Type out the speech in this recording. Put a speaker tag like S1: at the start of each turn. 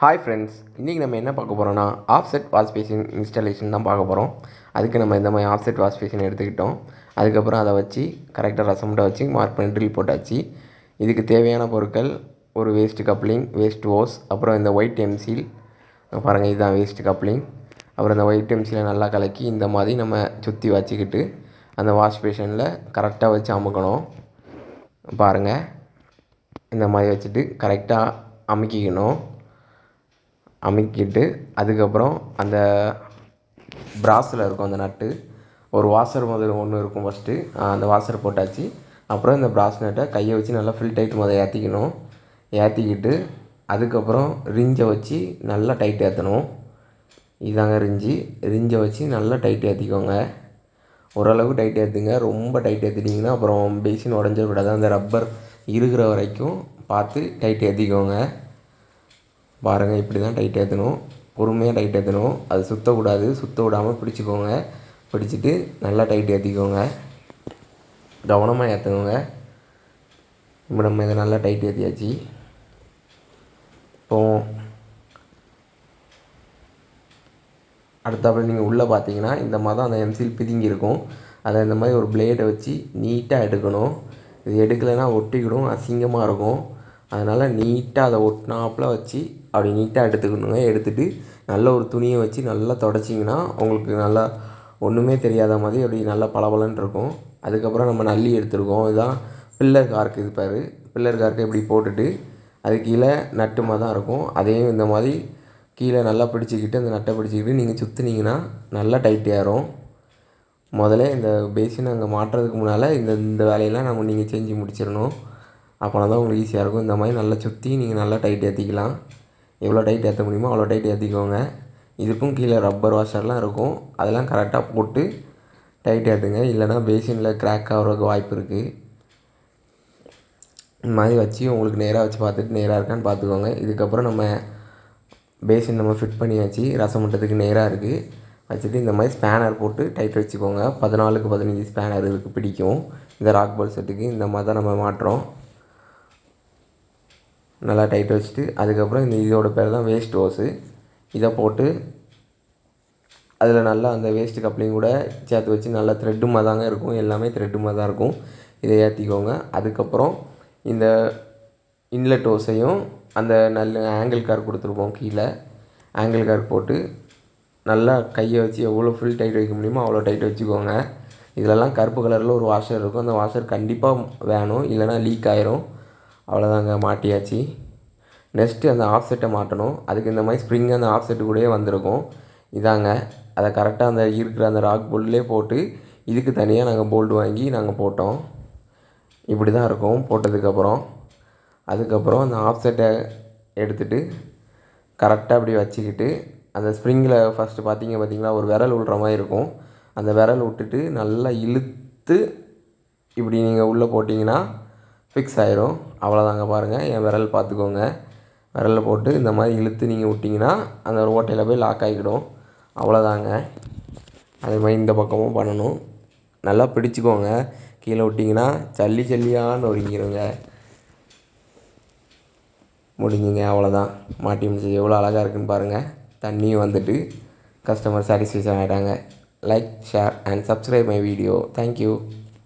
S1: Hi friends, இன்றைக்கி நம்ம என்ன பார்க்க போகிறோன்னா ஆஃப்செட் வாஷ் பேசின் இன்ஸ்டாலேஷன் தான் பார்க்க போகிறோம். அதுக்கு நம்ம இந்த மாதிரி ஆஃப்செட் வாஷ் பேசின் எடுத்துக்கிட்டோம். அதுக்கப்புறம் அதை வச்சு கரெக்டாக ரசம்ட்டை வச்சு மார்க் பண்ணி ட்ரில் போட்டாச்சு. இதுக்கு தேவையான பொருட்கள் ஒரு வேஸ்ட் கப்ளிங், வேஸ்ட் ஓஸ், அப்புறம் இந்த ஒயிட் எம்சீல் பாருங்கள், இதுதான் வேஸ்ட் கப்ளிங். அப்புறம் இந்த ஒயிட் எம்சீலை நல்லா கலக்கி இந்த மாதிரி நம்ம சுற்றி வச்சுக்கிட்டு அந்த வாஷ் பேஷனில் கரெக்டாக வச்சு அமுக்கணும். பாருங்கள், இந்த மாதிரி வச்சுட்டு கரெக்டாக அமுக்கிட்டு அதுக்கப்புறம் அந்த ப்ராஸில் இருக்கும் அந்த நட்டு, ஒரு வாஷர் முதல்ல ஒன்று இருக்கும். ஃபஸ்ட்டு அந்த வாஷர் போட்டாச்சு. அப்புறம் இந்த ப்ராஸ் நட்டை கையை வச்சு நல்லா ஃபில் டைட் முதல்ல ஏற்றிக்கிட்டு அதுக்கப்புறம் ரிஞ்சை வச்சு நல்லா டைட் ஏற்றணும். இதாங்க ரிஞ்சை வச்சு நல்லா டைட் ஏற்றிக்கோங்க. ஓரளவுக்கு டைட் ஏற்றுங்க. ரொம்ப டைட் ஏற்றிட்டிங்கன்னா அப்புறம் பேசின் உடஞ்சிடக்கூடாது. அந்த ரப்பர் இருக்கிற வரைக்கும் பார்த்து டைட் ஏற்றிக்கோங்க. பாருங்கள், இப்படி தான் டைட் ஏற்றணும். பொறுமையாக டைட் ஏற்றணும். அது சுற்றக்கூடாது. சுற்ற விடாமல் பிடிச்சிக்கோங்க. பிடிச்சிட்டு நல்லா டைட் ஏற்றிக்கோங்க. கவனமாக ஏற்றுக்கோங்க. இப்போ நம்ம இதை நல்லா டைட் ஏற்றியாச்சு. இப்போது அடுத்தாப்புல நீங்கள் உள்ளே பார்த்தீங்கன்னா இந்த மாதிரி தான் அந்த எம்சீல் பிதுங்கியிருக்கும். அதை இந்த மாதிரி ஒரு பிளேடை வச்சு நீட்டாக எடுக்கணும். இது எடுக்கலைன்னா ஒட்டிக்கிடும், அசிங்கமாக இருக்கும். அதனால் நீட்டாக அதை ஒட்டினாப்பில் வச்சு அப்படி நீட்டாக எடுத்துக்கணுங்க. எடுத்துகிட்டு நல்ல ஒரு துணியை வச்சு நல்லா துடைச்சிங்கன்னா உங்களுக்கு நல்லா ஒன்றுமே தெரியாத மாதிரி அப்படி நல்லா பளபளன்னு இருக்கும். அதுக்கப்புறம் நம்ம நல்லி எடுத்துருக்கோம். இதுதான் பில்லர் கார்க்கு. இது பாரு, பில்லர் கார்க்கு இப்படி போட்டுட்டு அது கீழே நட்டுமாக தான் இருக்கும். அதையும் இந்த மாதிரி கீழே நல்லா பிடிச்சிக்கிட்டு அந்த நட்டை பிடிச்சிக்கிட்டு நீங்கள் சுற்றுனீங்கன்னா நல்லா டைட் ஏறும். முதல்ல இந்த பேசின் அங்கே மாட்டுறதுக்கு முன்னால் இந்த வேலையெல்லாம் நீங்கள் செஞ்சு முடிச்சிடணும். அப்போனா தான் உங்களுக்கு ஈஸியாக இருக்கும். இந்த மாதிரி நல்லா சுற்றி நீங்கள் நல்லா டைட் ஏற்றிக்கலாம். எவ்வளோ டைட் ஏற்ற முடியுமோ அவ்வளோ டைட் ஏற்றிக்கோங்க. இதுக்கும் கீழே ரப்பர் வாஷர்லாம் இருக்கும். அதெல்லாம் கரெக்டாக போட்டு டைட் ஏற்றுங்க. இல்லைனா பேசினில் கிராக் ஆகிறதுக்கு வாய்ப்பு இருக்குது. இந்த மாதிரி வச்சு உங்களுக்கு நேராக வச்சு பார்த்துட்டு நேராக இருக்கான்னு பார்த்துக்கோங்க. இதுக்கப்புறம் நம்ம பேசின் நம்ம ஃபிட் பண்ணியாச்சு. ரசம் மட்டத்துக்கு நேராக இருக்குது. வச்சுட்டு இந்த மாதிரி ஸ்பேனர் போட்டு டைட் வச்சுக்கோங்க. 14க்கு 15 ஸ்பேனர் இதுக்கு பிடிக்கும். இந்த ராக் பால் செட்டுக்கு இந்த மாதிரி தான் நம்ம மாட்டுறோம். நல்லா டைட் வச்சுட்டு அதுக்கப்புறம் இதோட பேர் தான் வேஸ்ட் ஓஸு. இதை போட்டு அதில் நல்லா அந்த வேஸ்ட்டு கப்ளிங் கூட சேர்த்து வச்சு நல்லா த்ரெட்டுமாக தாங்க இருக்கும். எல்லாமே த்ரெட்டுமாக தான் இருக்கும். இதை ஏற்றிக்கோங்க. அதுக்கப்புறம் இந்த இன்லெட் ஓஸையும் அந்த நல்ல ஆங்கிள் கார்க் கொடுத்துருப்போம். கீழே ஆங்கிள் கார்க் போட்டு நல்லா கையை வச்சு எவ்வளோ ஃபுல் டைட் வைக்க முடியுமோ அவ்வளோ டைட் வச்சுக்கோங்க. இதிலலாம் கருப்பு கலரில் ஒரு வாஷர் இருக்கும். அந்த வாஷர் கண்டிப்பாக வேணும், இல்லைனா லீக் ஆயிரும். அவ்வளோதாங்க, மாட்டியாச்சு. நெக்ஸ்ட்டு அந்த ஆஃப்செட்டை மாட்டணும். அதுக்கு இந்த மாதிரி ஸ்ப்ரிங் அந்த ஆஃப்செட்டு கூடயே வந்திருக்கும். இதாங்க, அதை கரெக்டாக அந்த இருக்கிற அந்த ராக் போல்ட்லேயே போட்டு இதுக்கு தனியாக நாங்கள் போல்டு வாங்கி நாங்கள் போட்டோம். இப்படி தான் இருக்கும் போட்டதுக்கப்புறம். அதுக்கப்புறம் அந்த ஆஃப்செட்டை எடுத்துகிட்டு கரெக்டாக அப்படி வச்சுக்கிட்டு அந்த ஸ்ப்ரிங்கில் ஃபஸ்ட்டு பார்த்தீங்களா ஒரு விரல் விடுற மாதிரி இருக்கும். அந்த விரல் விட்டுட்டு நல்லா இழுத்து இப்படி நீங்கள் உள்ளே போட்டிங்கன்னா ஃபிக்ஸ் ஆயிரும். அவ்வளோதாங்க. பாருங்கள், என் விரல் பார்த்துக்கோங்க. விரலில் போட்டு இந்த மாதிரி இழுத்து நீங்கள் விட்டிங்கன்னா அந்த ஒரு ஓட்டையில் போய் லாக் ஆகிக்கிடும். அவ்வளோதாங்க. அதே மாதிரி இந்த பக்கமும் பண்ணணும். நல்லா பிடிச்சிக்கோங்க. கீழே விட்டிங்கன்னா சல்லியான்னு ஒதுங்கிடுங்க. முடிஞ்சுங்க, அவ்வளோதான். மாட்டி முடிஞ்சது. எவ்வளோ அழகாக இருக்குதுன்னு பாருங்கள். தண்ணியும் வந்துட்டு கஸ்டமர் சாட்டிஸ்ஃபேக்ஷன் ஆகிட்டாங்க. Like, share and subscribe my video. Thank you.